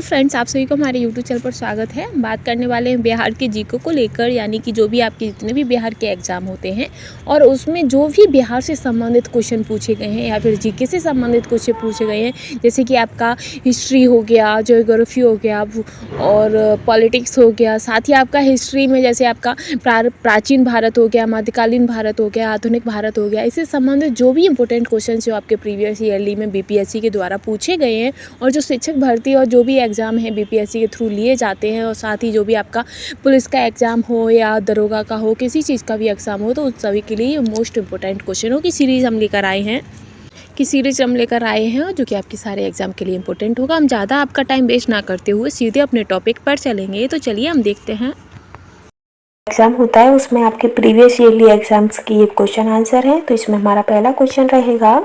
Friends, आप सभी को हमारे यूट्यूब चैनल पर स्वागत है। बात करने वाले हैं बिहार के जीके को लेकर, यानी कि जो भी आपके जितने भी बिहार के एग्ज़ाम होते हैं और उसमें जो भी बिहार से संबंधित क्वेश्चन पूछे गए हैं या फिर जीके से संबंधित क्वेश्चन पूछे गए हैं, जैसे कि आपका हिस्ट्री हो गया, ज्योग्राफी हो गया और पॉलिटिक्स हो गया। साथ ही आपका हिस्ट्री में जैसे आपका प्राचीन भारत हो गया, मध्यकालीन भारत हो गया, आधुनिक भारत हो गया, इससे संबंधित जो भी इंपॉर्टेंट क्वेश्चन जो आपके प्रीवियस ईयरली में बीपीएससी के द्वारा पूछे गए हैं और जो शिक्षक भर्ती और जो भी एग्ज़ाम है बीपीएससी के थ्रू लिए जाते हैं, और साथ ही जो भी आपका पुलिस का एग्ज़ाम हो या दरोगा का हो, किसी चीज़ का भी एग्ज़ाम हो, तो उन सभी के लिए ये मोस्ट इंपॉर्टेंट क्वेश्चनों की सीरीज़ हम लेकर आए हैं और जो कि आपके सारे एग्ज़ाम के लिए इंपॉर्टेंट होगा। हम ज़्यादा आपका टाइम वेस्ट ना करते हुए सीधे अपने टॉपिक पर चलेंगे। तो चलिए हम देखते हैं। एग्जाम होता है उसमें आपके प्रीवियस ईयरली एग्जाम्स की ये क्वेश्चन आंसर है। तो इसमें हमारा पहला क्वेश्चन रहेगा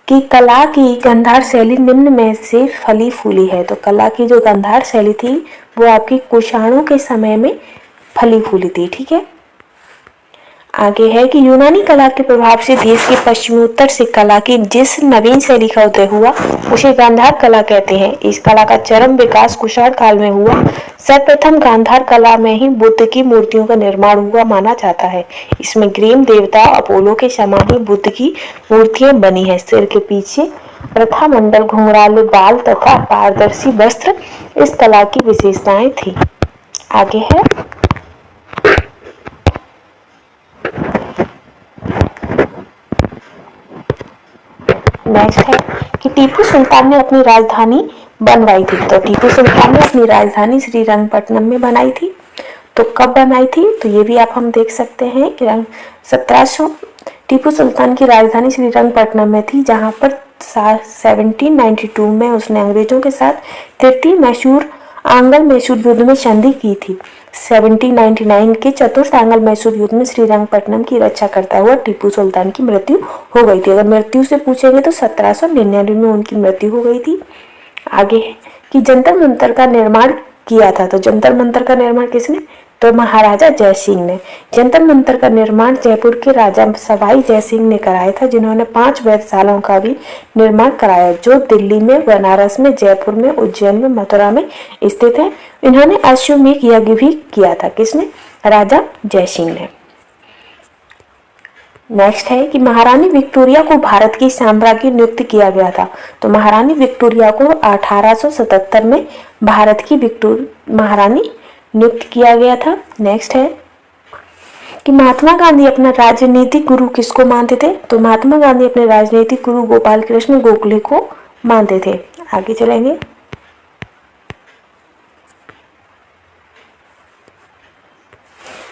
कि कला की गांधार शैली निम्न में से फली फूली है। तो कला की जो गांधार शैली थी वो आपकी कुषाणों के समय में फली फूली थी। ठीक है, आगे है कि यूनानी कला के प्रभाव से देश के पश्चिमोत्तर से कला की जिस नवीन शैली का उदय हुआ उसे गांधार कला कहते हैं। इस कला का चरम विकास कुषाण काल में हुआ। सर्वप्रथम गांधार कला में ही बुद्ध की मूर्तियों का निर्माण हुआ माना जाता है। इसमें ग्रीक देवता अपोलो के समान ही बुद्ध की मूर्तियां बनी है। सिर के पीछे प्रथा मंडल, घुंघराले बाल तथा पारदर्शी वस्त्र इस कला की विशेषताएं थी। आगे है नेक्स्ट है कि टीपू सुल्तान ने अपनी राजधानी बनवाई थी। तो टीपू सुल्तान ने अपनी राजधानी श्रीरंगपट्टनम में बनाई थी। तो कब बनाई थी, तो ये भी आप हम देख सकते हैं कि 1700 टीपू सुल्तान की राजधानी श्रीरंगपट्टनम में थी, जहां पर 1792 में उसने अंग्रेजों के साथ तृतीय मैसूर आंग्ल मैसूर युद्ध में संधि की थी। 1799 के चतुर्थ आंग्ल मैसूर युद्ध में श्रीरंगपट्टनम की रक्षा करता हुआ टीपू सुल्तान की मृत्यु हो गई थी। अगर मृत्यु से पूछेंगे तो 1799 में उनकी मृत्यु हो गई थी। आगे है कि जंतर मंतर का निर्माण किया था। तो जंतर मंतर का निर्माण किसने, तो महाराजा जय सिंह ने। जंतर मंतर का निर्माण जयपुर के राजा सवाई जय सिंह ने कराया था, जिन्होंने 5 वेधशालाओं का भी निर्माण कराया, जो दिल्ली में, बनारस में, जयपुर में, उज्जैन में, मथुरा में स्थित है। इन्होंने अश्वमेध यज्ञ भी किया था। किसने, राजा जय सिंह ने। नेक्स्ट है कि महारानी विक्टोरिया को भारत की साम्राज्ञी नियुक्त किया गया था। तो महारानी विक्टोरिया को 1877 में भारत की महारानी नियुक्त किया गया था। नेक्स्ट है कि महात्मा गांधी अपना राजनीतिक गुरु किसको मानते थे, तो महात्मा गांधी अपने राजनीतिक गुरु गोपाल कृष्ण गोखले को मानते थे। आगे चलेंगे।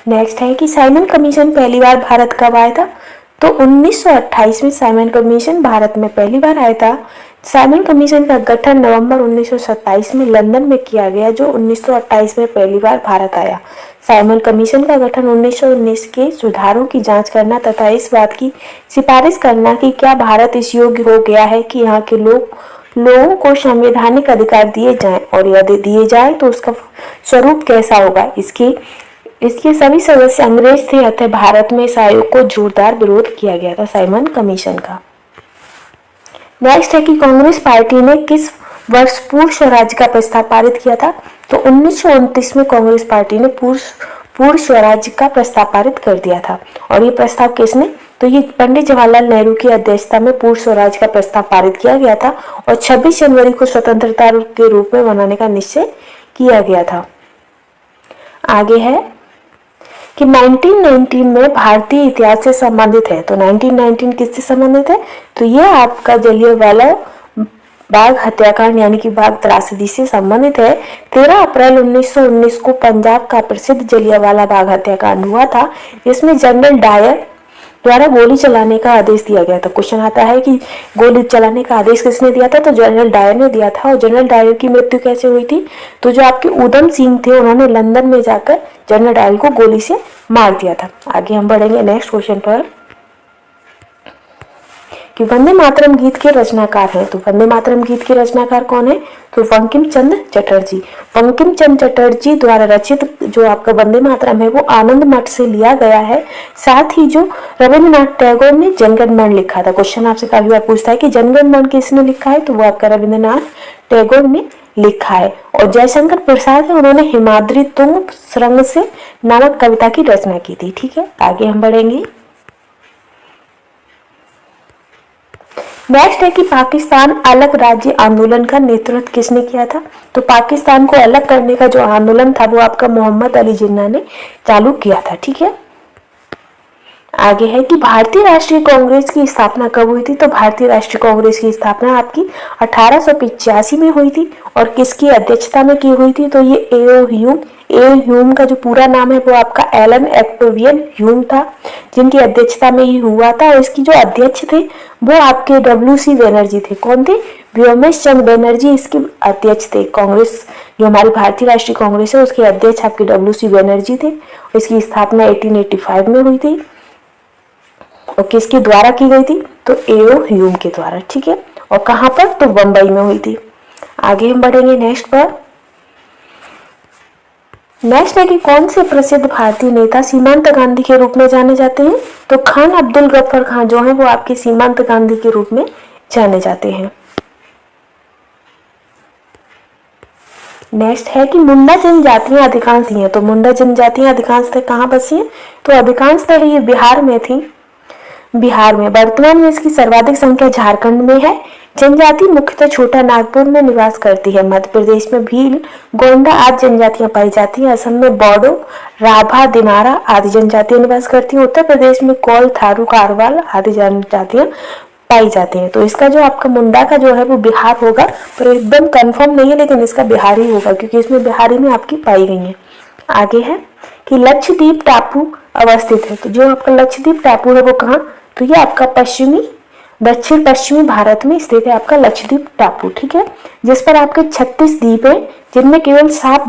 नेक्स्ट है कि साइमन कमीशन पहली बार भारत कब आया था, तो 1928 में साइमन कमीशन भारत में पहली बार आया था। साइमन कमीशन का गठन नवंबर 1927 में लंदन में किया गया, जो 1928 में पहली बार भारत आया। साइमन कमीशन का गठन 1919 के सुधारों की जांच करना तथा इस बात की सिफारिश करना कि क्या भारत इस योग्य हो गया है कि यहाँ के लोगों को संवैधानिक अधिकार दिए जाएं, और यदि दिए जाएं तो उसका स्वरूप कैसा होगा। इसके सभी सदस्य अंग्रेज थे, अतः भारत में इस आयोग को जोरदार विरोध किया गया था साइमन कमीशन का। नेक्स्ट है कि कांग्रेस पार्टी ने किस वर्ष पूर्ण स्वराज का प्रस्ताव पारित किया था, तो 1929 में कांग्रेस पार्टी ने पूर्ण स्वराज का प्रस्ताव पारित कर दिया था। और ये प्रस्ताव किसने, तो ये पंडित जवाहरलाल नेहरू की अध्यक्षता में पूर्ण स्वराज का प्रस्ताव पारित किया गया था और 26 जनवरी को स्वतंत्रता के रूप में मनाने का निश्चय किया गया था। आगे है कि 1919 में भारतीय इतिहास से संबंधित है। तो 1919 किससे संबंधित है, तो ये आपका जलियांवाला बाग हत्याकांड यानी कि बाग त्रासदी से संबंधित है। 13 अप्रैल 1919 को पंजाब का प्रसिद्ध जलियांवाला बाग हत्याकांड हुआ था, जिसमें जनरल डायर द्वारा गोली चलाने का आदेश दिया गया था। क्वेश्चन आता है कि गोली चलाने का आदेश किसने दिया था, तो जनरल डायर ने दिया था। और जनरल डायर की मृत्यु कैसे हुई थी, तो जो आपके उधम सिंह थे उन्होंने लंदन में जाकर जनरल डायर को गोली से मार दिया था। आगे हम बढ़ेंगे नेक्स्ट क्वेश्चन पर कि वंदे मातरम गीत के रचनाकार हैं। तो वंदे मातरम गीत के रचनाकार कौन है? तो बंकिम चंद्र चटर्जी। बंकिम चंद्र चटर्जी द्वारा रचित जो आपका वंदे मातरम है वो आनंद मठ से लिया गया है। साथ ही जो रविंद्रनाथ टैगोर ने जनगण मन लिखा था, क्वेश्चन आपसे काफी बार पूछता है कि जनगण मन किसने लिखा है, तो वो आपका रविंद्रनाथ टैगोर ने लिखा है। और जयशंकर प्रसाद है, उन्होंने हिमाद्री तुंग सुरंग से नामक कविता की रचना की थी। ठीक है, आगे हम बढ़ेंगे। नेक्स्ट है कि पाकिस्तान अलग राज्य आंदोलन का नेतृत्व किसने किया था? तो पाकिस्तान को अलग करने का जो आंदोलन था वो आपका मोहम्मद अली जिन्ना ने चालू किया था। ठीक है, आगे है कि भारतीय राष्ट्रीय कांग्रेस की स्थापना कब हुई थी? तो भारतीय राष्ट्रीय कांग्रेस की स्थापना आपकी 1885 में हुई थी। और किसकी अध्यक्षता में की हुई थी? तो ये ए ह्यूम का जो पूरा नाम है वो आपका एलन ऑक्टेवियन ह्यूम था, जिनकी अध्यक्षता में ही हुआ था। और इसकी जो अध्यक्ष थे वो आपके WC बनर्जी थे। कौन थे? व्योमेश चंद्र बनर्जी इसके अध्यक्ष थे। कांग्रेस जो हमारी भारतीय राष्ट्रीय कांग्रेस है उसके अध्यक्ष आपके WC बनर्जी थे। इसकी स्थापना 1885 में हुई थी। और किसके द्वारा की गई थी? तो एओ ह्यूम के द्वारा। ठीक है, और कहां पर? तो बंबई में हुई थी। आगे हम बढ़ेंगे नेक्स्ट पर। नेक्स्ट है कि कौन से प्रसिद्ध भारतीय नेता सीमांत गांधी के रूप में जाने जाते हैं? तो खान अब्दुल गफ्फार खान जो है वो आपके सीमांत गांधी के रूप में जाने जाते हैं। नेक्स्ट है कि मुंडा जनजातियां अधिकांश हैं। तो मुंडा जनजातियां अधिकांशतः कहाँ बसी हैं? तो अधिकांशतः ये बिहार में थी। बिहार में वर्तमान में इसकी सर्वाधिक संख्या झारखंड में है। जनजाति मुख्यतः छोटा नागपुर में निवास करती है। मध्य प्रदेश में भील, गोंडा आदि जनजातियां पाई जाती हैं। असम में बोडो, राभा, दिमारा आदि जनजातियां निवास करती हैं। उत्तर प्रदेश में कोल, थारू, कारवाल आदि जनजातियां पाई जाती हैं। तो इसका जो आपका मुंडा का जो है वो बिहार होगा, पर एकदम कंफर्म नहीं है, लेकिन इसका बिहार ही होगा क्योंकि इसमें बिहारी में आपकी पाई गई है। आगे है कि लक्षद्वीप टापू अवस्थित है। तो जो आपका लक्षद्वीप टापू है वो कहाँ? तो ये आपका दक्षिण पश्चिमी भारत में स्थित है आपका लक्षद्वीप टापू। ठीक है, जिस पर आपके 36 द्वीप है, जिनमें केवल 7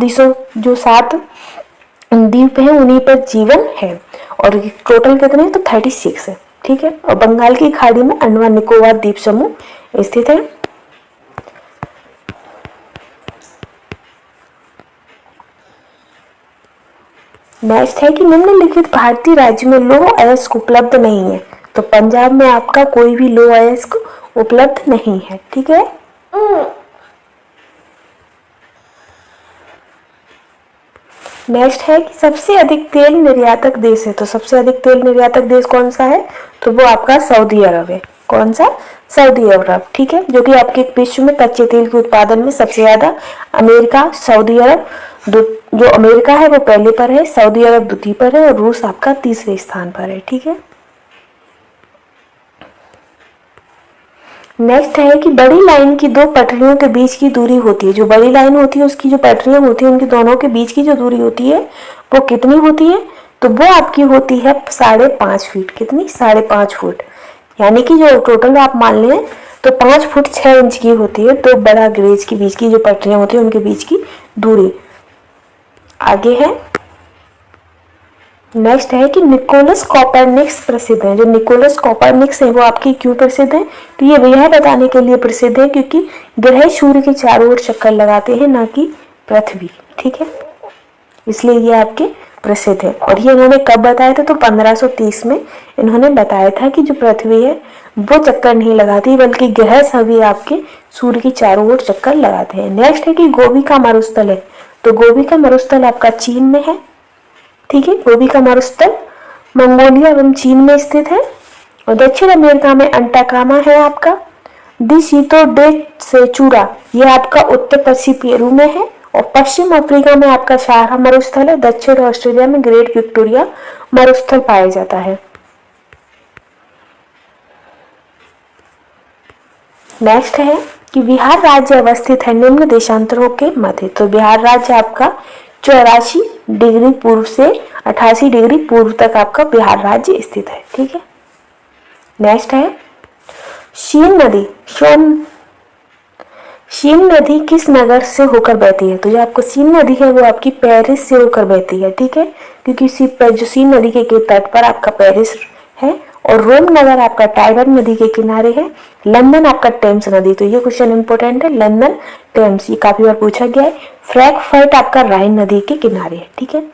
द्वीप है उन्हीं पर जीवन है। और टोटल कितने हैं? तो 36 है। ठीक है, और बंगाल की खाड़ी में अंडमान निकोबार द्वीप समूह स्थित है। नेक्स्ट है कि निम्नलिखित भारतीय राज्य में लौह अयस्क उपलब्ध नहीं है। तो पंजाब में आपका कोई भी लौह अयस्क उपलब्ध नहीं है। ठीक है, नेक्स्ट है कि सबसे अधिक तेल निर्यातक देश है। तो सबसे अधिक तेल निर्यातक देश कौन सा है? तो वो आपका सऊदी अरब है। कौन सा? सऊदी अरब। ठीक है, जो कि आपके विश्व में कच्चे तेल के उत्पादन में सबसे ज्यादा अमेरिका, सऊदी अरब, जो अमेरिका है वो पहले पर है, सऊदी अरब द्वितीय पर है और रूस आपका तीसरे स्थान पर है। ठीक है, नेक्स्ट है कि बड़ी लाइन की दो पटरियों के बीच की दूरी होती है। जो बड़ी लाइन होती है उसकी जो पटरियां होती है उनकी दोनों के बीच की जो दूरी होती है वो कितनी होती है? तो वो आपकी होती है 5.5 फीट। कितनी? 5.5 फुट। यानी कि जो टोटल आप मान लें तो 5 फुट 6 इंच की होती है। तो बड़ा गेज के बीच की जो पटरियां होती है उनके बीच की दूरी। आगे है नेक्स्ट है कि निकोलस कोपरनिकस प्रसिद्ध है। जो निकोलस कोपरनिकस है वो आपकी क्यों प्रसिद्ध है? तो ये यह बताने के लिए प्रसिद्ध है क्योंकि ग्रह सूर्य के चारों ओर चक्कर लगाते हैं, ना कि पृथ्वी। ठीक है, इसलिए ये आपके प्रसिद्ध है। और ये इन्होंने कब बताया था? तो 1530 में इन्होंने बताया था कि जो पृथ्वी है वो चक्कर नहीं लगाती, बल्कि ग्रह सभी आपके सूर्य के चारों ओर चक्कर लगाते हैं। नेक्स्ट है कि गोबी का मरुस्थल है। तो गोबी का मरुस्थल आपका चीन में है। ठीक है, गोबी का मरुस्थल मंगोलिया एवं चीन में स्थित है। और दक्षिण अमेरिका में अंटाकामा है आपका। दिसितो डे सेचुरा ये आपका उत्तर पश्चिम पेरू में है। और पश्चिम अफ्रीका में आपका सहारा मरुस्थल है। दक्षिण ऑस्ट्रेलिया में ग्रेट विक्टोरिया मरुस्थल पाया जाता है। नेक्स्ट है कि बिहार राज्य अवस्थित है निम्न देशांतरों के मध्य। तो बिहार राज्य आपका 84 डिग्री पूर्व से 88 डिग्री पूर्व तक आपका बिहार राज्य स्थित है। ठीक है, नेक्स्ट है शीन नदी किस नगर से होकर बहती है? तो जो आपको शीन नदी है वो आपकी पेरिस से होकर बहती है। ठीक है, क्योंकि जो शीन नदी के तट पर आपका पेरिस है और रोम नगर आपका टाइबर नदी के किनारे है। लंदन आपका टेम्स नदी, तो ये क्वेश्चन इंपॉर्टेंट है, लंदन टेम्स, ये काफी बार पूछा गया है। फ्रैंकफर्ट आपका राइन नदी के किनारे है, ठीक है।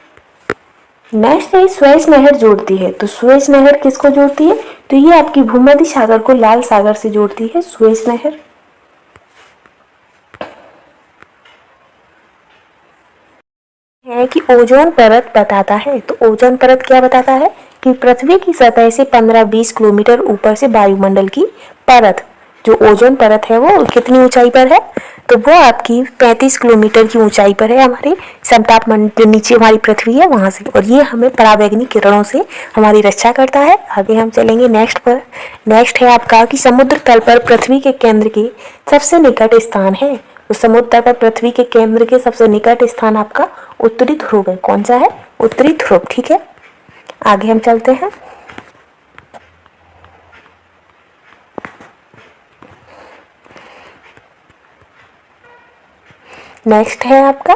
नेक्स्ट है स्वेज नहर जोड़ती है, तो स्वेज नहर किसको जोड़ती है, तो ये आपकी भूमध्य सागर को लाल सागर से जोड़ती है स्वेज नहर। है कि ओजोन परत बताता है, तो ओजोन परत क्या बताता है कि पृथ्वी की सतह से 15-20 किलोमीटर ऊपर से वायुमंडल की परत, जो ओजोन परत है वो कितनी ऊंचाई पर है, तो वो आपकी 35 किलोमीटर की ऊंचाई पर है हमारे समताप मंडल, जो नीचे हमारी पृथ्वी है वहां से, और ये हमें पराबैंगनी किरणों से हमारी रक्षा करता है। आगे हम चलेंगे नेक्स्ट पर। नेक्स्ट है आपका कि समुद्र तल पर पृथ्वी के केंद्र के सबसे निकट स्थान है, तो समुद्र तल पर पृथ्वी के केंद्र के सबसे निकट स्थान आपका उत्तरी ध्रुव है। कौन सा है, उत्तरी ध्रुव, ठीक है। आगे हम चलते हैं। नेक्स्ट है आपका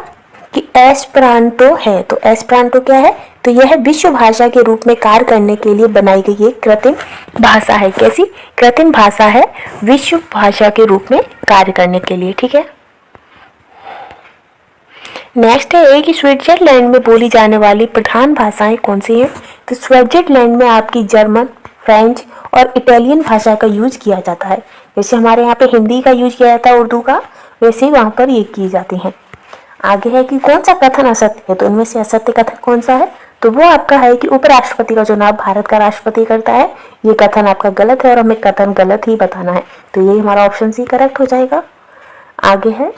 कि एस्परांटो है, तो एस्परांटो क्या है, तो यह विश्व भाषा के रूप में कार्य करने के लिए बनाई गई एक कृत्रिम भाषा है। कैसी कृत्रिम भाषा है, विश्व भाषा के रूप में कार्य करने के लिए, ठीक है। नेक्स्ट है एक स्विट्जरलैंड में बोली जाने वाली प्रधान भाषाएं कौन सी हैं, तो स्विट्जरलैंड में आपकी जर्मन, फ्रेंच और इटालियन भाषा का यूज किया जाता है। जैसे हमारे यहाँ पे हिंदी का यूज किया जाता है, उर्दू का, वैसे ही वहाँ पर ये की जाती हैं। आगे है कि कौन सा कथन असत्य है, तो इनमें से असत्य कथन कौन सा है, तो वो आपका है कि उपराष्ट्रपति का चुनाव भारत का राष्ट्रपति करता है। ये कथन आपका गलत है और हमें कथन गलत ही बताना है, तो ये हमारा ऑप्शन सी करेक्ट हो जाएगा। आगे है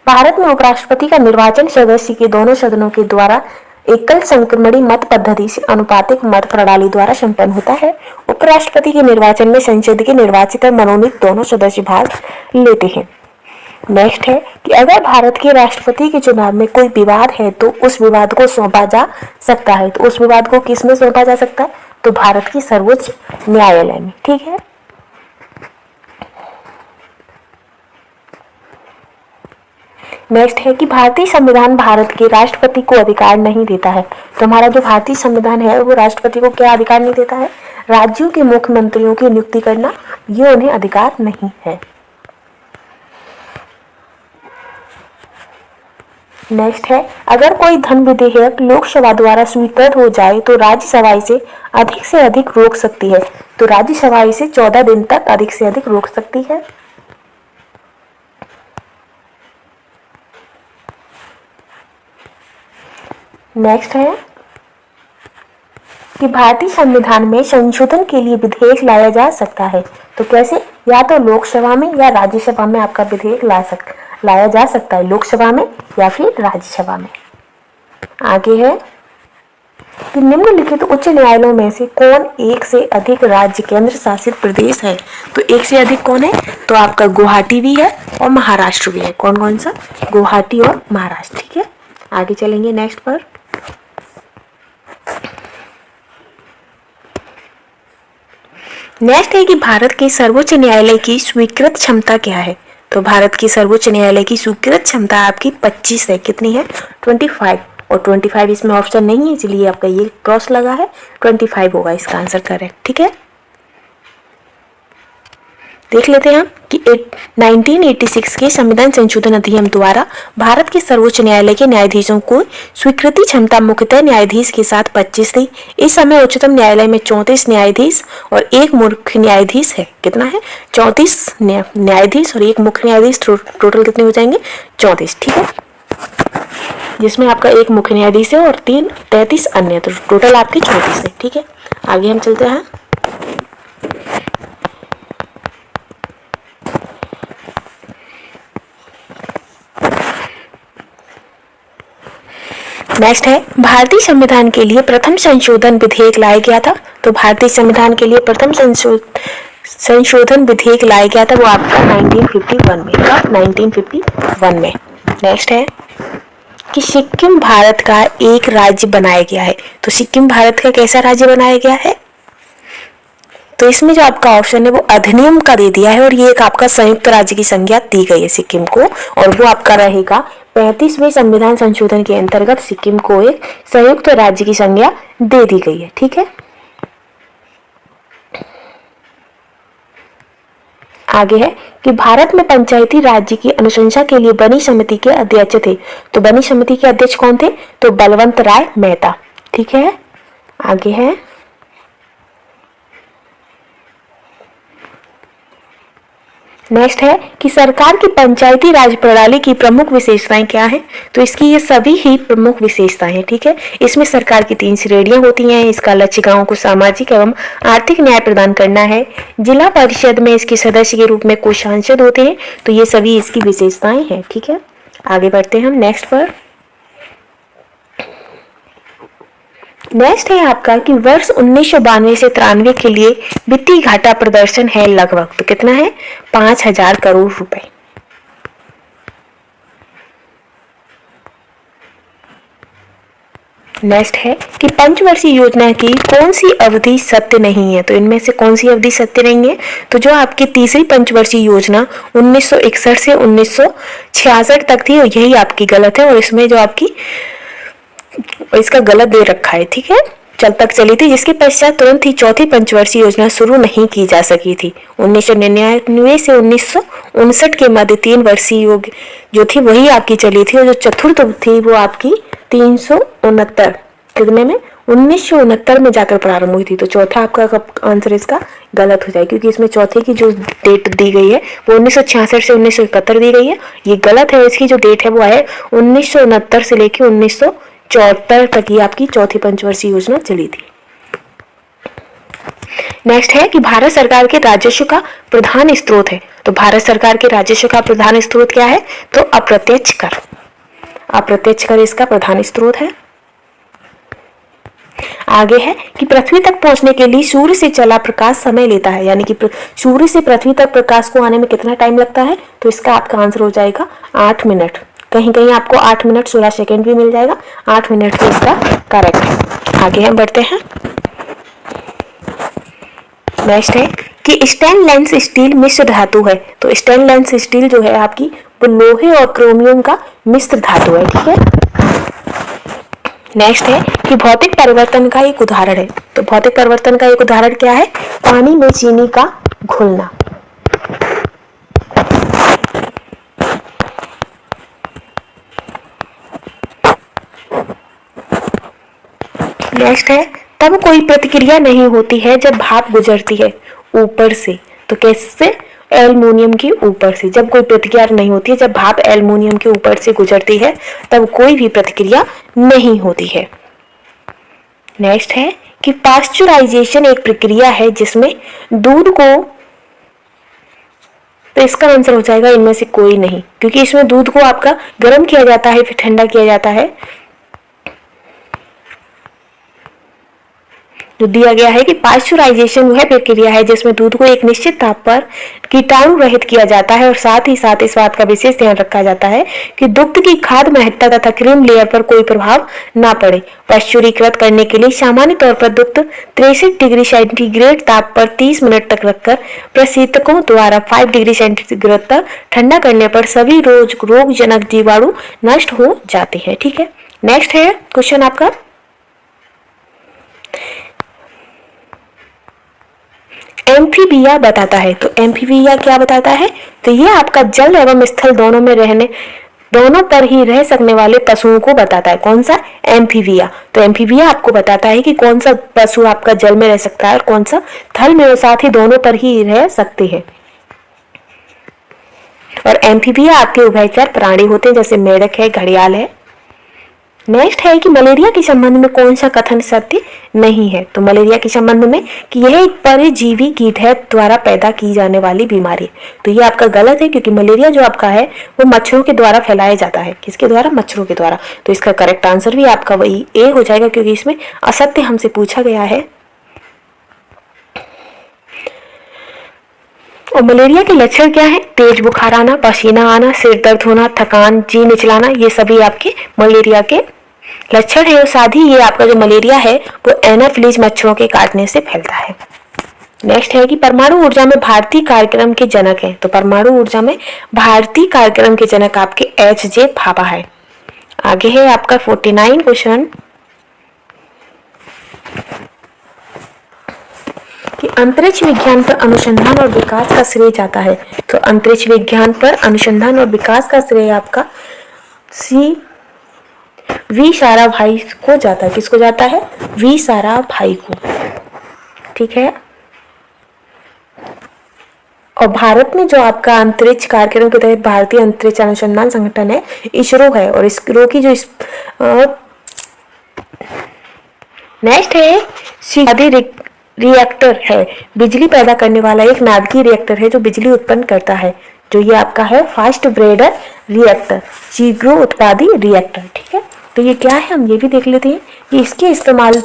भारत में उपराष्ट्रपति का निर्वाचन सदस्य के दोनों सदनों के द्वारा एकल संक्रमणी मत पद्धति से अनुपातिक मत प्रणाली द्वारा संपन्न होता है। उपराष्ट्रपति के निर्वाचन में संसद के निर्वाचित और मनोनीत दोनों सदस्य भाग लेते हैं। नेक्स्ट है कि अगर भारत के राष्ट्रपति के चुनाव में कोई विवाद है तो उस विवाद को सौंपा जा सकता है, तो उस विवाद को किस में सौंपा जा सकता है, तो भारत की सर्वोच्च न्यायालय में, ठीक है। नेक्स्ट है कि भारतीय संविधान भारत के राष्ट्रपति को अधिकार नहीं देता है, तो हमारा जो भारतीय संविधान है वो राष्ट्रपति को क्या अधिकार नहीं देता है, राज्यों के मुख्यमंत्रियों की नियुक्ति करना, ये उन्हें अधिकार नहीं है। नेक्स्ट है अगर कोई धन विधेयक लोकसभा द्वारा स्वीकृत हो जाए तो राज्यसभा इसे अधिक से अधिक रोक सकती है, तो राज्यसभा इसे 14 दिन तक अधिक से अधिक रोक सकती है। नेक्स्ट है कि भारतीय संविधान में संशोधन के लिए विधेयक लाया जा सकता है, तो कैसे, या तो लोकसभा में या राज्यसभा में आपका विधेयक लाया जा सकता है, लोकसभा में या फिर राज्यसभा में। आगे है कि निम्नलिखित उच्च न्यायालयों में से कौन एक से अधिक राज्य केंद्र शासित प्रदेश है, तो एक से अधिक कौन है, तो आपका गुवाहाटी भी है और महाराष्ट्र भी है। कौन कौन सा, गुवाहाटी और महाराष्ट्र, ठीक है। आगे चलेंगे नेक्स्ट पर। नेक्स्ट है कि भारत के सर्वोच्च न्यायालय की स्वीकृत क्षमता क्या है, तो भारत की सर्वोच्च न्यायालय की स्वीकृत क्षमता आपकी 25 है। कितनी है, 25, और 25 इसमें ऑप्शन नहीं है, इसलिए आपका ये क्रॉस लगा है, 25 होगा इसका आंसर करेक्ट, ठीक है। देख लेते हैं हम कि 1986 के संविधान संशोधन अधिनियम द्वारा भारत के सर्वोच्च न्यायालय के न्यायाधीशों को स्वीकृति क्षमता मुख्यतः न्यायाधीश के साथ 25 थी। इस समय उच्चतम न्यायालय में 34 न्यायाधीश और एक मुख्य न्यायाधीश है। कितना है, 34 न्यायाधीश और एक मुख्य न्यायाधीश, टोटल कितने हो जाएंगे, 34, ठीक है, जिसमें आपका एक मुख्य न्यायाधीश है और 33 अन्य, तो टोटल आपके 34 है, ठीक है। आगे हम चलते हैं। नेक्स्ट है भारतीय संविधान के लिए प्रथम संशोधन विधेयक लाया गया था, तो भारतीय संविधान के लिए प्रथम संशोधन विधेयक लाया गया था वो आपका 1951 में, कब, 1951 में। नेक्स्ट है कि सिक्किम भारत का एक राज्य बनाया गया है, तो सिक्किम भारत का कैसा राज्य बनाया गया है, तो इसमें जो आपका ऑप्शन है वो अधिनियम का दे दिया है और ये एक आपका संयुक्त राज्य की संज्ञा दी गई है सिक्किम को, और वो आपका रहेगा 35वें संविधान संशोधन के अंतर्गत सिक्किम को एक संयुक्त राज्य की संज्ञा दे दी गई है। ठीक है, आगे है कि भारत में पंचायती राज्य की अनुशंसा के लिए बनी समिति के अध्यक्ष थे। तो बनी समिति के अध्यक्ष कौन थे? तो बलवंत राय मेहता। ठीक है, आगे है नेक्स्ट है कि सरकार की पंचायती राज प्रणाली की प्रमुख विशेषताएं क्या हैं? तो इसकी ये सभी ही प्रमुख विशेषताएं हैं। ठीक है, इसमें सरकार की 3 श्रेणियां होती हैं। इसका लक्ष्य गांवों को सामाजिक एवं आर्थिक न्याय प्रदान करना है। जिला परिषद में इसके सदस्य के रूप में कुछ सांसद होते हैं। तो ये सभी इसकी विशेषताएं हैं। ठीक है, आगे बढ़ते हैं हम नेक्स्ट पर। नेक्स्ट है आपका कि वर्ष 1992 से 93 के लिए वित्तीय घाटा प्रदर्शन है लगभग, तो कितना है? 5,000 करोड़ रुपए। नेक्स्ट है कि पंचवर्षीय योजना की कौन सी अवधि सत्य नहीं है? तो इनमें से कौन सी अवधि सत्य नहीं है? तो जो आपकी तीसरी पंचवर्षीय योजना 1961 से 1966 तक थी, यही आपकी गलत है और इसमें जो आपकी इसका गलत दे रखा है। ठीक है, जब तक चली थी, जिसके पश्चात तुरंत ही चौथी पंचवर्षीय योजना शुरू नहीं की जा सकी थी। 1999 से 1959 के मध्य 3 वर्षीय जो थी वही आपकी चली थी और जो चतुर्थ थी वो आपकी 369 कितने में 1969 में जाकर प्रारंभ हुई थी। तो चौथा आपका आंसर इसका गलत हो जाएगा, क्योंकि इसमें चौथे की जो डेट दी गई है वो 1966 से 1971 दी गई है। ये गलत है, इसकी जो डेट है वो है 1969 से लेकर 1974 तक ही आपकी चौथी पंचवर्षीय योजना चली थी। नेक्स्ट है कि भारत सरकार के राजस्व का प्रधान स्रोत है। तो भारत सरकार के राजस्व का प्रधान स्रोत क्या है? तो अप्रत्यक्ष कर। अप्रत्यक्ष कर इसका प्रधान स्रोत है। आगे है कि पृथ्वी तक पहुंचने के लिए सूर्य से चला प्रकाश समय लेता है, यानी कि सूर्य से पृथ्वी तक प्रकाश को आने में कितना टाइम लगता है? तो इसका आपका आंसर हो जाएगा 8 मिनट। कहीं कहीं आपको 8 मिनट 16 सेकेंड भी मिल जाएगा। 8 मिनट तो इसका करेक्ट है। आगे हम बढ़ते हैं। नेक्स्ट है कि स्टेनलेस स्टील मिश्र धातु है। तो स्टेनलेस स्टील जो है आपकी वो लोहे और क्रोमियम का मिश्र धातु है। ठीक है, नेक्स्ट है कि भौतिक परिवर्तन का एक उदाहरण है। तो भौतिक परिवर्तन का एक उदाहरण क्या है? पानी में चीनी का घुलना। नेक्स्ट है तब कोई प्रतिक्रिया नहीं होती है जब भाप गुजरती है ऊपर से। तो कैसे? एल्युमिनियम के ऊपर से। जब कोई प्रतिक्रिया नहीं होती है, जब भाप एल्युमिनियम के ऊपर से गुजरती है तब कोई भी प्रतिक्रिया नहीं होती है। नेक्स्ट है कि पास्चुराइजेशन एक प्रक्रिया है जिसमें दूध को, तो इसका आंसर हो जाएगा इनमें से कोई नहीं, क्योंकि इसमें दूध को आपका गर्म किया जाता है फिर ठंडा किया जाता है। जो दिया गया है कि पास्चुराइजेशन वह प्रक्रिया है जिसमें दूध को एक निश्चित ताप पर कीटाणु रहित किया जाता है और साथ ही साथ इस बात का विशेष ध्यान रखा जाता है कि दुग्ध की खाद्य महत्ता तथा क्रीम लेयर पर कोई प्रभाव न पड़े। पाश्चुरीकृत करने के लिए सामान्य तौर पर दुग्ध 63 डिग्री सेंटीग्रेड ताप पर 30 मिनट तक रखकर प्रशीतकों द्वारा 5 डिग्री सेंटीग्रेड तक ठंडा करने पर सभी रोगजनक जीवाणु नष्ट हो जाते हैं। ठीक है, नेक्स्ट है क्वेश्चन आपका एम्फीबिया बताता है। तो एम्फीबिया क्या बताता है? तो ये आपका जल एवं स्थल दोनों पर ही रह सकने वाले पशुओं को बताता है। कौन सा? एम्फीबिया। तो एम्फीबिया आपको बताता है कि कौन सा पशु आपका जल में रह सकता है और कौन सा थल में, और साथ ही दोनों पर ही रह सकते हैं। और एम्फीबिया आपके उभयचर प्राणी होते हैं, जैसे मेढक है, घड़ियाल है। नेक्स्ट है कि मलेरिया के संबंध में कौन सा कथन सत्य नहीं है? तो मलेरिया के संबंध में कि यह एक परजीवी कीट है द्वारा पैदा की जाने वाली बीमारी। तो ये आपका गलत है, क्योंकि मलेरिया जो आपका है वो मच्छरों के द्वारा फैलाया जाता है। किसके द्वारा? मच्छरों के द्वारा। तो इसका करेक्ट आंसर भी आपका वही ए हो जाएगा, क्योंकि इसमें असत्य हमसे पूछा गया है। और मलेरिया के लक्षण क्या है? तेज बुखार आना, पसीना आना, सिर दर्द होना, थकान, जी मिचलाना, ये सभी आपके मलेरिया के लक्षण है। और साथ ही ये आपका जो मलेरिया है वो एनाफिलीज मच्छरों के काटने से फैलता है। नेक्स्ट है कि परमाणु ऊर्जा में भारतीय कार्यक्रम के जनक हैं। तो परमाणु ऊर्जा में भारतीय कार्यक्रम के जनक आपके H.J. भाभा है। आगे है आपका 49 क्वेश्चन कि अंतरिक्ष विज्ञान पर अनुसंधान और विकास का श्रेय जाता है। तो अंतरिक्ष विज्ञान पर अनुसंधान और विकास का श्रेय आपका वी साराभाई को जाता है। किसको जाता है? वी साराभाई को। ठीक है। और भारत में जो आपका अंतरिक्ष कार्यक्रम के तहत भारतीय अंतरिक्ष अनुसंधान संगठन है, इसरो है। और इसरो की जो नेक्स्ट है आदि रिएक्टर है, बिजली पैदा करने वाला एक नाभिकीय रिएक्टर है जो बिजली उत्पन्न करता है। जो ये आपका है फास्ट ब्रेडर रिएक्टर, शीघ्र उत्पादी रिएक्टर। ठीक है। तो ये क्या है हम ये भी देख लेते हैं कि इसके इस्तेमाल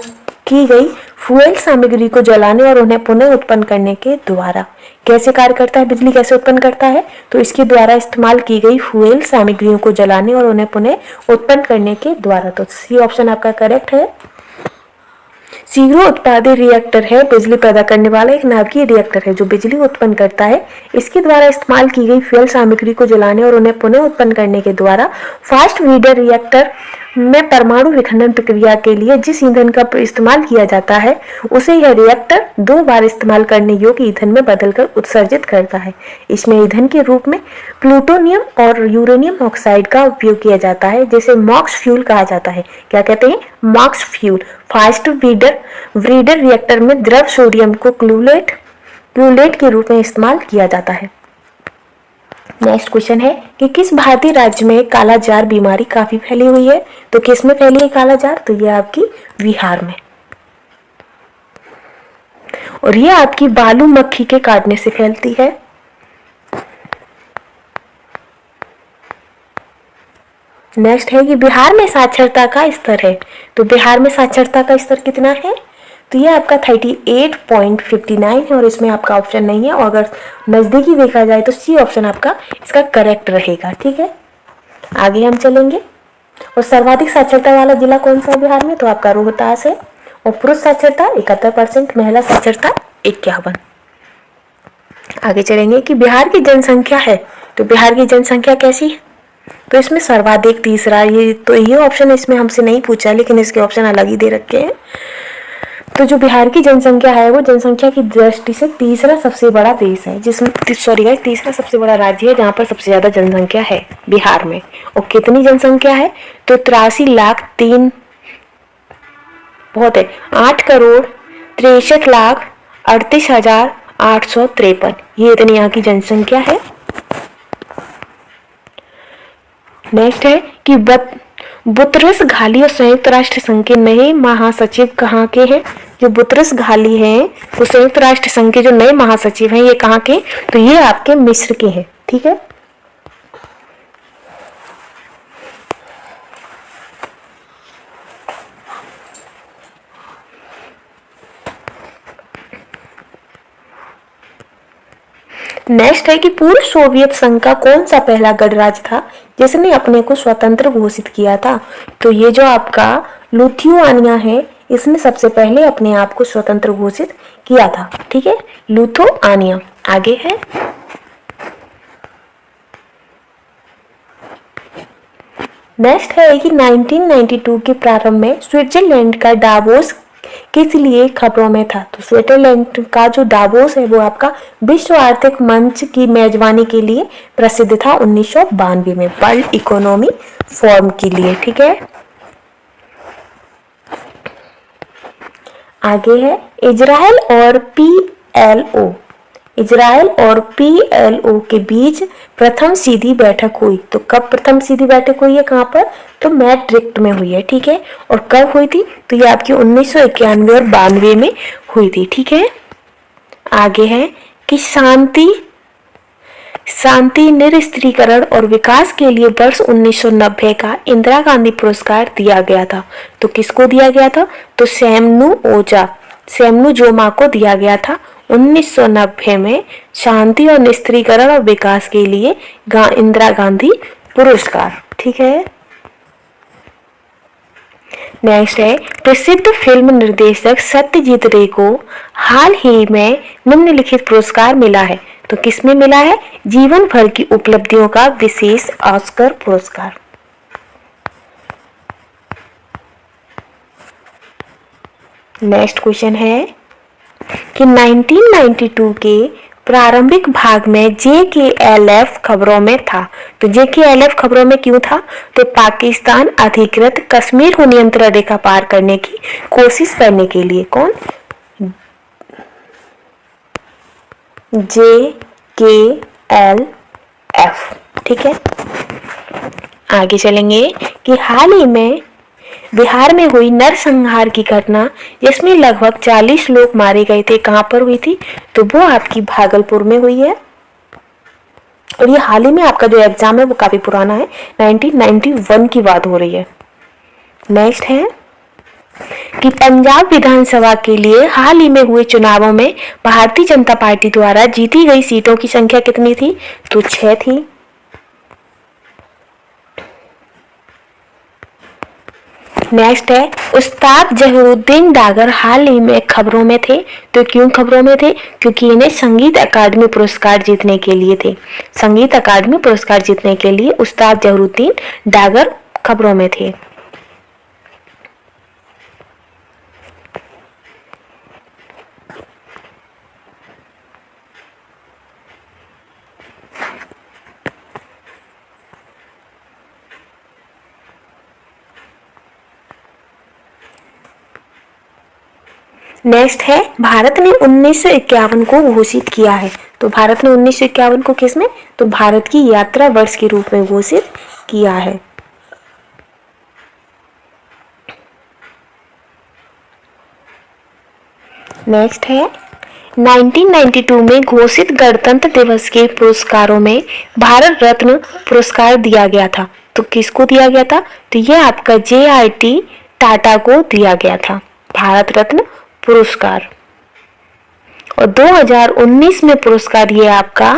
की गई फ्यूल सामग्री को जलाने और उन्हें पुनः उत्पन्न करने के द्वारा कैसे कार्य करता है, बिजली कैसे उत्पन्न करता है। तो इसके द्वारा इस्तेमाल की गई फ्यूल सामग्रियों को जलाने और उन्हें पुनः उत्पन्न करने के द्वारा। तो सी ऑप्शन आपका करेक्ट है। शीघ्र उत्पादी रिएक्टर है बिजली पैदा करने वाला एक नाभिकीय रिएक्टर है जो बिजली उत्पन्न करता है। इसके द्वारा इस्तेमाल की गई फ्यूल सामग्री को जलाने और उन्हें पुनः उत्पन्न करने के द्वारा फास्ट ब्रीडर रिएक्टर में परमाणु विखंडन प्रक्रिया के लिए जिस ईंधन का इस्तेमाल किया जाता है उसे यह रिएक्टर 2 बार इस्तेमाल करने योग्य ईंधन में बदलकर उत्सर्जित करता है। इसमें ईंधन के रूप में प्लूटोनियम और यूरेनियम ऑक्साइड का उपयोग किया जाता है जिसे मॉक्स फ्यूल कहा जाता है। क्या कहते हैं? मॉक्स फ्यूल। फास्ट ब्रीडर रिएक्टर में द्रव सोडियम को क्यूलेट के रूप में इस्तेमाल किया जाता है। नेक्स्ट क्वेश्चन है कि किस भारतीय राज्य में कालाजार बीमारी काफी फैली हुई है। तो किस में फैली है कालाजार? तो ये आपकी बिहार में। और ये आपकी बालू मक्खी के काटने से फैलती है। नेक्स्ट है कि बिहार में साक्षरता का स्तर है। तो बिहार में साक्षरता का स्तर कितना है? तो ये आपका 38.59 है और इसमें आपका ऑप्शन नहीं है। और अगर नजदीकी देखा जाए तो सी ऑप्शन आपका इसका करेक्ट रहेगा। ठीक है। आगे हम चलेंगे। और सर्वाधिक साक्षरता वाला जिला कौन सा है बिहार में? तो आपका रोहतास है। और पुरुष साक्षरता 71%, महिला साक्षरता 51। आगे चलेंगे कि बिहार की जनसंख्या है। तो बिहार की जनसंख्या कैसी है? तो इसमें सर्वाधिक तीसरा, ये ऑप्शन इसमें हमसे नहीं पूछा लेकिन इसके ऑप्शन अलग ही दे रखे हैं। तो जो बिहार की जनसंख्या है वो जनसंख्या की दृष्टि से तीसरा सबसे बड़ा देश है, तीसरा सबसे बड़ा राज्य है जहाँ पर सबसे ज्यादा जनसंख्या है बिहार में। और कितनी जनसंख्या है? तो 83,03,000 बहुत है, 8,63,38,853। ये इतनी यहाँ की जनसंख्या है। नेक्स्ट है कि बुतरस घाली और संयुक्त राष्ट्र संघ के नए महासचिव कहाँ के हैं? जो बुतरस घाली हैं वो संयुक्त राष्ट्र संघ के जो नए महासचिव हैं ये कहाँ के? तो ये आपके मिस्र के हैं। ठीक है। नेक्स्ट है कि पूर्व सोवियत संघ का कौन सा पहला गणराज्य था जिसने अपने को स्वतंत्र घोषित किया था? तो ये जो आपका लिथुआनिया है इसने सबसे पहले अपने आप को स्वतंत्र घोषित किया था। ठीक है, लिथुआनिया। आगे है नेक्स्ट है कि 1992 के प्रारंभ में स्विट्जरलैंड का डावोस किस लिए खबरों में था? तो स्विट्जरलैंड का जो डावोस है वो आपका विश्व आर्थिक मंच की मेजबानी के लिए प्रसिद्ध था 1992 में, वर्ल्ड इकोनॉमी फोरम के लिए। ठीक है। आगे है इजराइल और PLO के बीच प्रथम सीधी बैठक हुई। तो कब प्रथम सीधी बैठक हुई है? कहाँ पर? तो मैड्रिड में हुई है। ठीक है। और कब हुई थी? तो ये आपकी 1991 और 92 में हुई थी। ठीक है। आगे है कि शांति निरस्त्रीकरण और विकास के लिए वर्ष 1990 का इंदिरा गांधी पुरस्कार दिया गया था। तो किसको दिया गया था? तो सेमनू जोमा को दिया गया था 1990 में शांति और निरस्त्रीकरण और विकास के लिए इंदिरा गांधी पुरस्कार। ठीक है। नेक्स्ट है, प्रसिद्ध फिल्म निर्देशक सत्यजीत रे को हाल ही में निम्नलिखित पुरस्कार मिला है। तो किसमें मिला है? जीवन भर की उपलब्धियों का विशेष ऑस्कर पुरस्कार। नेक्स्ट क्वेश्चन है कि 1992 के प्रारंभिक भाग में JKLF खबरों में था। तो JKLF खबरों में क्यों था? तो पाकिस्तान अधिकृत कश्मीर को नियंत्रण रेखा पार करने की कोशिश करने के लिए। कौन? JKLF। ठीक है, आगे चलेंगे कि हाल ही में बिहार में हुई नरसंहार की घटना जिसमें लगभग 40 लोग मारे गए थे, कहां पर हुई थी? तो वो आपकी भागलपुर में हुई है। और ये हाल ही में आपका जो एग्जाम है वो काफी पुराना है, 1991 की बात हो रही है। नेक्स्ट है कि पंजाब विधानसभा के लिए हाल ही में हुए चुनावों में भारतीय जनता पार्टी द्वारा जीती गई सीटों की संख्या कितनी थी? तो 6 थी। नेक्स्ट है, उस्ताद जहीरुद्दीन डागर हाल ही में खबरों में थे। तो क्यों खबरों में थे? क्योंकि इन्हें संगीत अकादमी पुरस्कार जीतने के लिए थे। संगीत अकादमी पुरस्कार जीतने के लिए उस्ताद जहीरुद्दीन डागर खबरों में थे। नेक्स्ट है, भारत ने 1951 को घोषित किया है। तो भारत ने 1951 को किसमें? तो भारत की यात्रा वर्ष के रूप में घोषित किया है। नेक्स्ट है, 1992 में घोषित गणतंत्र दिवस के पुरस्कारों में भारत रत्न पुरस्कार दिया गया था। तो किसको दिया गया था? तो ये आपका JRT टाटा को दिया गया था भारत रत्न पुरस्कार। और 2019 में पुरस्कार ये आपका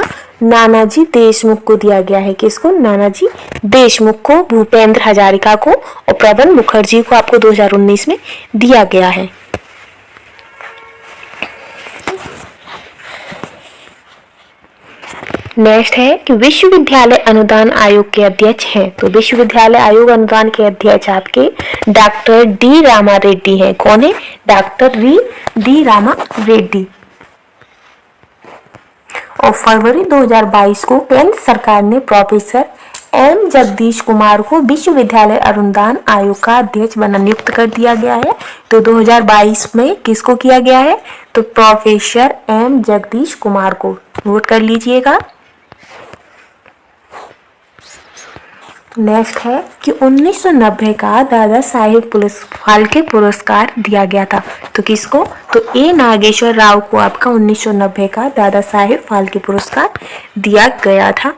नानाजी देशमुख को दिया गया है। किसको? नानाजी देशमुख को, भूपेंद्र हजारिका को और प्रणब मुखर्जी को आपको 2019 में दिया गया है। नेक्स्ट है कि विश्वविद्यालय अनुदान आयोग के अध्यक्ष हैं। तो विश्वविद्यालय आयोग अनुदान के अध्यक्ष आपके डॉक्टर डी रामा रेड्डी हैं। कौन है? Doctor D Rama Reddy. और फरवरी 2022 को केंद्र सरकार ने प्रोफेसर एम जगदीश कुमार को विश्वविद्यालय अनुदान आयोग का अध्यक्ष बना नियुक्त कर दिया गया है। तो 2022 में किसको किया गया है? तो प्रोफेसर एम जगदीश कुमार को। नोट कर लीजिएगा। नेक्स्ट है कि 1990 का दादा साहेब फाल्के पुरस्कार दिया गया था। तो किसको? तो ए नागेश्वर राव को आपका 1990 का दादा साहेब फाल्के पुरस्कार दिया गया था।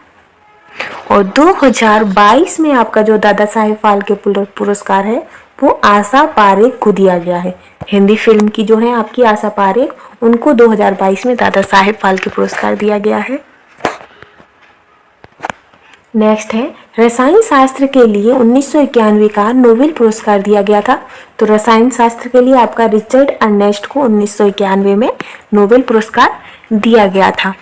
और 2022 में आपका जो दादा साहेब फाल्के पुरस्कार है वो आशा पारेख को दिया गया है। हिंदी फिल्म की जो है आपकी आशा पारेख, उनको 2022 में दादा साहेब फाल्के पुरस्कार दिया गया है। नेक्स्ट है, रसायन शास्त्र के लिए 1991 का नोबेल पुरस्कार दिया गया था। तो रसायन शास्त्र के लिए आपका रिचर्ड अर्नेस्ट को 1991 में नोबेल पुरस्कार दिया गया था।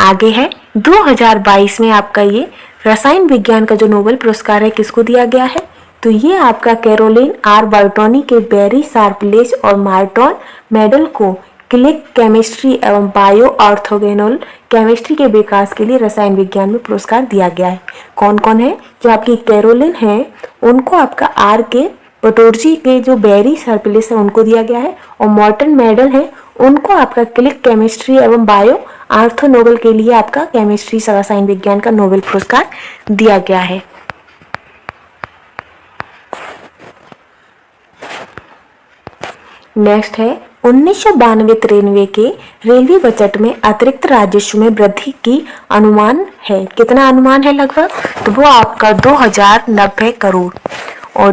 आगे है 2022 में आपका ये रसायन विज्ञान का जो नोबेल पुरस्कार है किसको दिया गया है? तो ये आपका कैरोलिन आर बार्टोनी के बेरी शार्पलेज और मार्टन मेडल को क्लिक केमिस्ट्री एवं बायो ऑर्थोगोनल केमिस्ट्री के विकास के लिए रसायन विज्ञान में पुरस्कार दिया गया है। कौन कौन है? जो आपकी कैरोलिन है उनको आपका आर के बटोर्जी के जो बेरी शार्पलेज है उनको दिया गया है। और मार्टन मेडल है उनको आपका क्लिक केमिस्ट्री एवं बायो ऑर्थोगोनल के लिए आपका केमिस्ट्री रसायन विज्ञान का नोबेल पुरस्कार दिया गया है। नेक्स्ट है 1992-93 के रेलवे बजट में अतिरिक्त राजस्व में वृद्धि की अनुमान है। कितना अनुमान है लगभग? तो वो आपका 2090 करोड़। और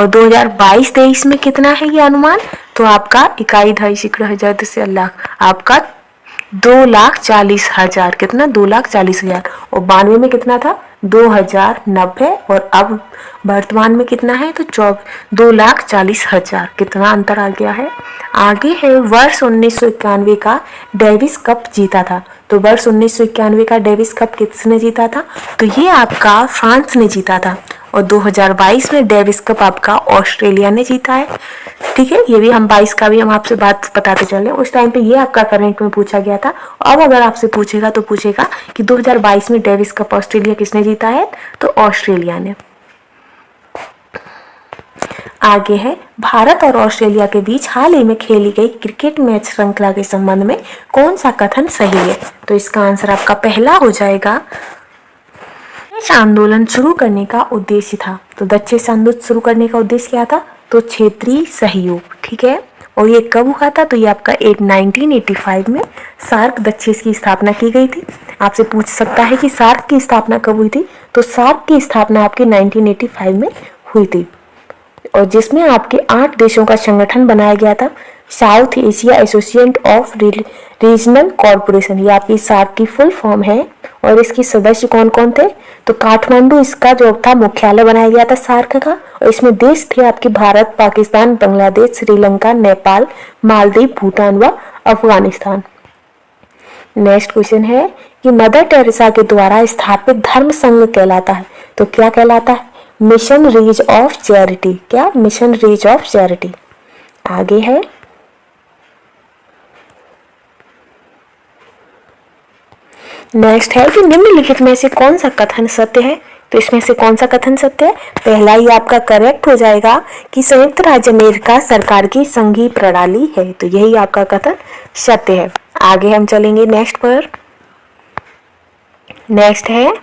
2022-23 में कितना है ये अनुमान? तो आपका इकाई ढाई सिकड़ हजार से लाख आपका 2,40,000, कितना 2,40,000, और 92 में कितना था 2,090, और अब वर्तमान में कितना है तो 2,40,000, कितना अंतर आ गया है। आगे है वर्ष 1991 का डेविस कप जीता था, तो वर्ष 1991 का डेविस कप किसने जीता था, तो ये आपका फ्रांस ने जीता था, और 2022 में डेविस कप आपका ऑस्ट्रेलिया ने जीता है। ठीक है, ये भी हम 22 का भी हम आपसे बात बताते चल रहे हैं, उस टाइम पे ये आपका करंट में पूछा गया था। अब अगर आपसे पूछेगा तो पूछेगा कि 2022 में डेविस कप ऑस्ट्रेलिया किसने जीता है, तो ऑस्ट्रेलिया ने। आगे है भारत और ऑस्ट्रेलिया के बीच हाल ही में खेली गई क्रिकेट मैच श्रृंखला के संबंध में कौन सा कथन सही है, तो इसका आंसर आपका पहला हो जाएगा। डच आंदोलन शुरू करने का उद्देश्य था, तो डच आंदोलन शुरू करने का उद्देश्य क्या था, तो क्षेत्रीय सहयोग। ठीक है, और ये कब हुआ था, तो ये आपका 1985 में सार्क डचेस की स्थापना की गई थी। आपसे पूछ सकता है कि सार्क की स्थापना कब हुई थी, तो सार्क की स्थापना आपकी 1985 में हुई थी, और जिसमें आपके 8 देशों का संगठन बनाया गया था, south Asia association of regional corporation, ये आपकी सार्क की फुल फॉर्म है। और इसके सदस्य कौन कौन थे, तो काठमांडू इसका जो था मुख्यालय बनाया गया था सार्क का, और इसमें देश थे आपके भारत, पाकिस्तान, बांग्लादेश, श्रीलंका, नेपाल, मालदीव, भूटान व अफगानिस्तान। नेक्स्ट क्वेश्चन है कि मदर टेरेसा के द्वारा स्थापित धर्म संघ कहलाता है, तो क्या कहलाता है, मिशनरीज ऑफ चैरिटी। क्या, मिशनरीज ऑफ चैरिटी। आगे है नेक्स्ट है कि निम्नलिखित में से कौन सा कथन सत्य है, तो इसमें से कौन सा कथन सत्य है, पहला ही आपका करेक्ट हो जाएगा कि संयुक्त राज्य अमेरिका सरकार की संघीय प्रणाली है, तो यही आपका कथन सत्य है। आगे हम चलेंगे नेक्स्ट पर। नेक्स्ट है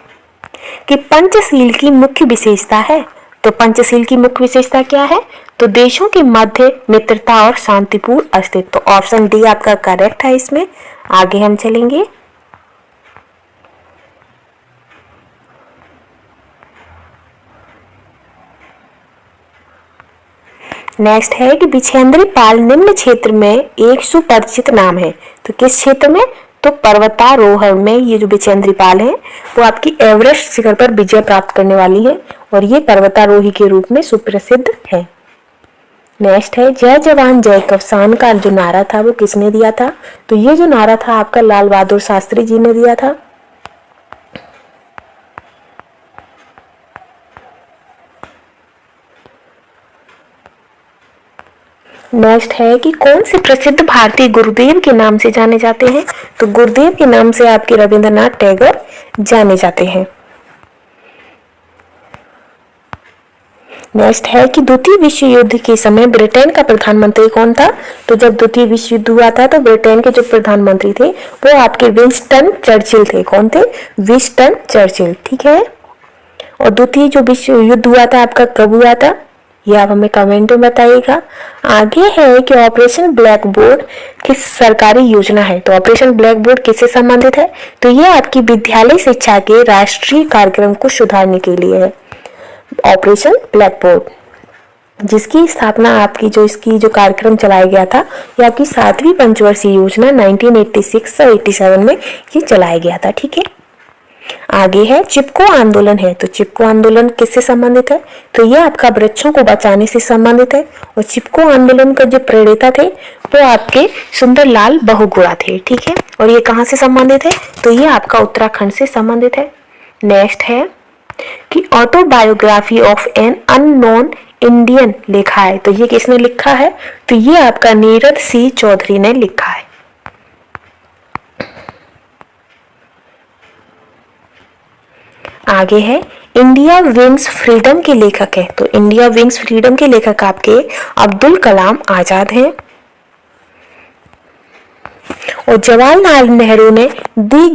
कि पंचशील की मुख्य विशेषता है, तो पंचशील की मुख्य विशेषता क्या है, तो देशों के मध्य मित्रता और शांतिपूर्ण अस्तित्व, तो ऑप्शन डी आपका करेक्ट है इसमें। आगे हम चलेंगे। नेक्स्ट है कि बिछेंद्री पाल निम्न क्षेत्र में एक सुपरिचित नाम है, तो किस क्षेत्र में, तो पर्वतारोहण में ये जो बिछेंद्री पाल है वो आपकी एवरेस्ट शिखर पर विजय प्राप्त करने वाली है, और ये पर्वतारोही के रूप में सुप्रसिद्ध है। नेक्स्ट है जय जवान जय किसान का जो नारा था वो किसने दिया था, तो ये जो नारा था आपका लाल बहादुर शास्त्री जी ने दिया था। नेक्स्ट है कि कौन से प्रसिद्ध भारतीय गुरुदेव के नाम से जाने जाते हैं, तो गुरुदेव के नाम से आपके रविंद्रनाथ टैगोर जाने जाते हैं। नेक्स्ट है कि द्वितीय विश्व युद्ध के समय ब्रिटेन का प्रधानमंत्री कौन था, तो जब द्वितीय विश्व युद्ध हुआ था तो ब्रिटेन के जो प्रधानमंत्री थे वो आपके विंस्टन चर्चिल थे। कौन थे, विंस्टन चर्चिल। ठीक है, और द्वितीय जो विश्व युद्ध हुआ था आपका कब हुआ था, ये आप हमें कमेंट में बताइएगा। आगे है कि ऑपरेशन ब्लैक बोर्ड किस सरकारी योजना है, तो ऑपरेशन ब्लैक बोर्ड किससे संबंधित है, तो ये आपकी विद्यालय शिक्षा के राष्ट्रीय कार्यक्रम को सुधारने के लिए है ऑपरेशन ब्लैक बोर्ड, जिसकी स्थापना आपकी जो इसकी जो कार्यक्रम चलाया गया था ये आपकी 7वीं पंचवर्षीय योजना 1986 और 87 में ये चलाया गया था। ठीक है, आगे है चिपको आंदोलन है, तो चिपको आंदोलन किससे संबंधित है, तो ये आपका वृक्षों को बचाने से संबंधित है, और चिपको आंदोलन का जो प्रेरिता थे वो आपके सुंदरलाल बहुगुणा थे। ठीक है, और ये कहाँ से संबंधित है, तो ये आपका उत्तराखंड से संबंधित है। नेक्स्ट है कि autobiography of an unknown Indian लिखा है, तो ये किसने लिखा है, तो ये आपका नीरज सी चौधरी ने लिखा है। आगे है इंडिया विंग्स फ्रीडम के लेखक है, तो इंडिया विंग्स फ्रीडम के लेखक आपके अब्दुल कलाम आजाद हैं। और जवाहरलाल नेहरू ने दी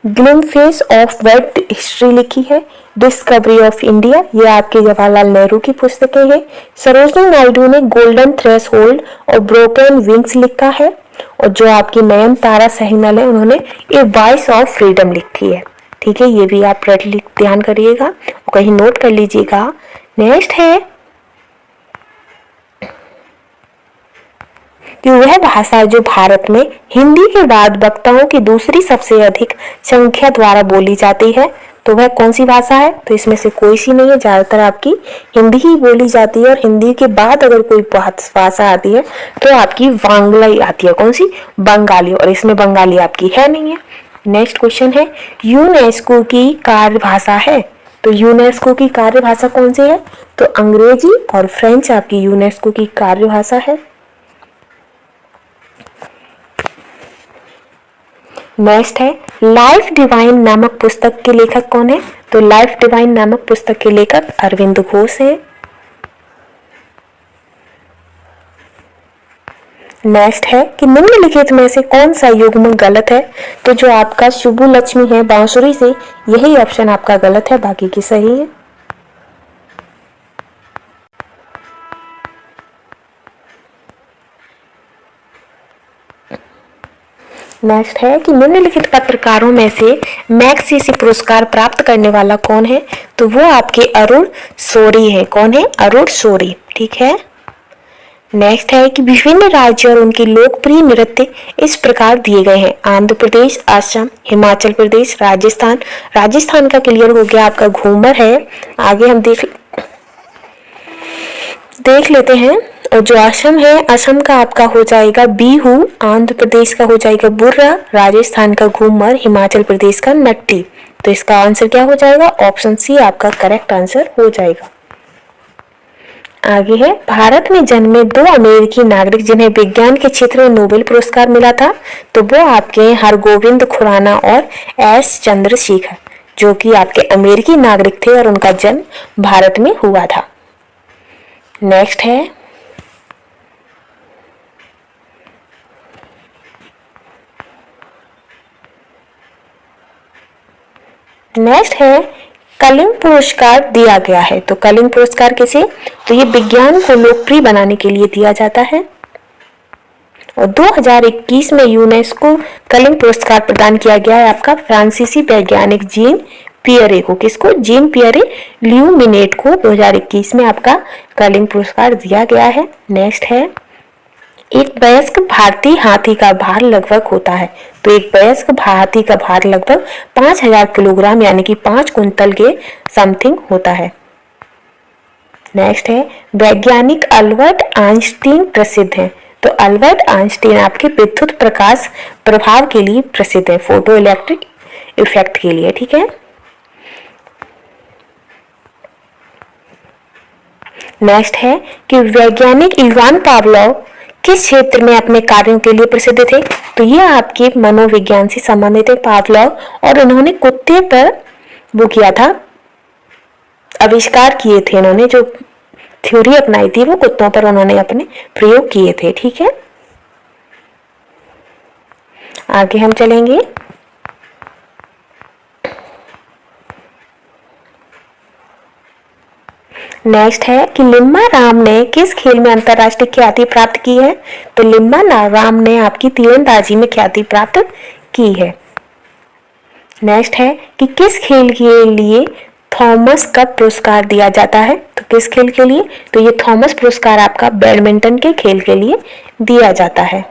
ग्लिम्फेस ऑफ वर्ल्ड हिस्ट्री लिखी है, डिस्कवरी ऑफ इंडिया, ये आपके जवाहरलाल नेहरू की पुस्तकें हैं। सरोजिनी नायडू ने गोल्डन थ्रेशोल्ड और ब्रोकन विंग्स लिखा है, और जो आपकी नयनतारा सहगल है उन्होंने ए वॉइस ऑफ फ्रीडम लिखी है। ठीक है, ये भी आप ध्यान करिएगा, कहीं नोट कर लीजिएगा। नेक्स्ट है कि वह भाषा जो भारत में हिंदी के बाद वक्ताओं की दूसरी सबसे अधिक संख्या द्वारा बोली जाती है, तो वह कौन सी भाषा है? तो इसमें से कोई सी नहीं है, ज्यादातर आपकी हिंदी ही बोली जाती है और हिंदी के बाद अगर कोई भाषा आती है तो आपकी बांग्ला ही आती है। कौन सी? बंगाली, और इसमें बंगाली आपकी है नहीं है। नेक्स्ट क्वेश्चन है, यूनेस्को की कार्य भाषा है, तो यूनेस्को की कार्य भाषा कौन सी है? तो अंग्रेजी और फ्रेंच आपकी यूनेस्को की कार्य भाषा है। नेक्स्ट है, लाइफ डिवाइन नामक पुस्तक के लेखक कौन है? तो लाइफ डिवाइन नामक पुस्तक के लेखक अरविंद घोष हैं। नेक्स्ट है कि निम्नलिखित में से कौन सा युग्म गलत है? तो जो आपका शुभु लक्ष्मी है बांसुरी से, यही ऑप्शन आपका गलत है, बाकी की सही है। नेक्स्ट है कि निम्नलिखित पत्रकारों में से मैग्सेसे पुरस्कार प्राप्त करने वाला कौन है? तो वो आपके अरुण शौरी है। कौन है? अरुण शौरी। ठीक है। नेक्स्ट है कि विभिन्न राज्य और उनके लोकप्रिय नृत्य इस प्रकार दिए गए हैं, आंध्र प्रदेश, असम, हिमाचल प्रदेश, राजस्थान। राजस्थान का क्लियर हो गया, आपका घूमर है। आगे हम देख लेते हैं। और जो असम है, असम का आपका हो जाएगा बिहू, आंध्र प्रदेश का हो जाएगा बुर्रा, राजस्थान का घूमर, हिमाचल प्रदेश का नट्टी। तो इसका आंसर क्या हो जाएगा? ऑप्शन सी आपका करेक्ट आंसर हो जाएगा। आगे है, भारत में जन्मे 2 अमेरिकी नागरिक जिन्हें विज्ञान के क्षेत्र में नोबेल पुरस्कार मिला था, तो वो आपके हरगोविंद खुराना और एस चंद्रशेखर, जो कि आपके अमेरिकी नागरिक थे और उनका जन्म भारत में हुआ था। नेक्स्ट है, कलिंग पुरस्कार दिया गया है। तो कलिंग पुरस्कार किसे? तो ये विज्ञान को लोकप्रिय बनाने के लिए दिया जाता है। और 2021 में यूनेस्को कलिंग पुरस्कार प्रदान किया गया है आपका फ्रांसीसी वैज्ञानिक जीन पियरे को। किसको? जीन पियरे ल्यूमिनेट को 2021 में आपका कलिंग पुरस्कार दिया गया है। नेक्स्ट है, एक वयस्क भारतीय हाथी का भार लगभग होता है। तो एक वयस्क हाथी का भार लगभग 5000 किलोग्राम यानी कि 5 कुंतल के समथिंग होता है। नेक्स्ट है, वैज्ञानिक अल्बर्ट आइंस्टीन प्रसिद्ध है। तो अल्बर्ट आइंस्टीन आपके विद्युत प्रकाश प्रभाव के लिए प्रसिद्ध है, फोटो इलेक्ट्रिक इफेक्ट के लिए। ठीक है। नेक्स्ट है कि वैज्ञानिक इवान पावलोव किस क्षेत्र में अपने कार्यों के लिए प्रसिद्ध थे? तो ये आपके मनोविज्ञान से संबंधित है पावलोव, और उन्होंने कुत्ते पर वो किया था, आविष्कार किए थे। उन्होंने जो थ्योरी अपनाई थी वो कुत्तों पर उन्होंने अपने प्रयोग किए थे। ठीक है। आगे हम चलेंगे। नेक्स्ट है कि लिम्मा राम ने किस खेल में अंतरराष्ट्रीय ख्याति प्राप्त की है? तो लिम्मा राम ने आपकी तीरंदाजी में ख्याति प्राप्त की है। नेक्स्ट है कि किस खेल के लिए थॉमस कप पुरस्कार दिया जाता है? तो किस खेल के लिए? तो ये थॉमस पुरस्कार आपका बैडमिंटन के खेल के लिए दिया जाता है।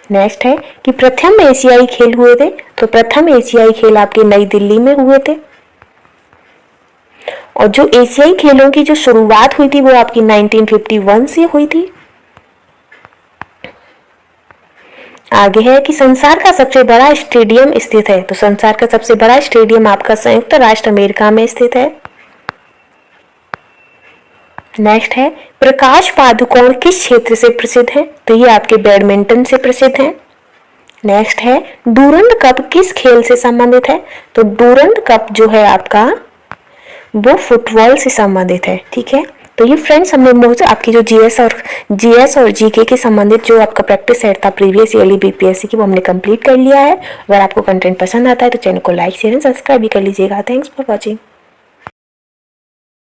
नेक्स्ट है कि प्रथम एशियाई खेल हुए थे। तो प्रथम एशियाई खेल आपके नई दिल्ली में हुए थे। और जो एशियाई खेलों की जो शुरुआत हुई थी वो आपकी 1951 से हुई थी। आगे है कि संसार का सबसे बड़ा स्टेडियम स्थित है। तो संसार का सबसे बड़ा स्टेडियम आपका संयुक्त राष्ट्र अमेरिका में स्थित है। नेक्स्ट है, प्रकाश पादुकोण किस क्षेत्र से प्रसिद्ध है? तो ये आपके बैडमिंटन से प्रसिद्ध है। नेक्स्ट है, डूरंड कप किस खेल से संबंधित है? तो डूरंड कप जो है आपका वो फुटबॉल से संबंधित है। ठीक है। तो ये फ्रेंड्स हमने आपकी जो जीएस और जीके के संबंधित जो आपका प्रैक्टिस सेट था प्रीवियस ईयरली बीपीएससी की, वो हमने कंप्लीट कर लिया है। अगर आपको कंटेंट पसंद आता है तो चैनल को लाइक शेयर एंड सब्सक्राइब भी कर लीजिएगा। Thanks for watching.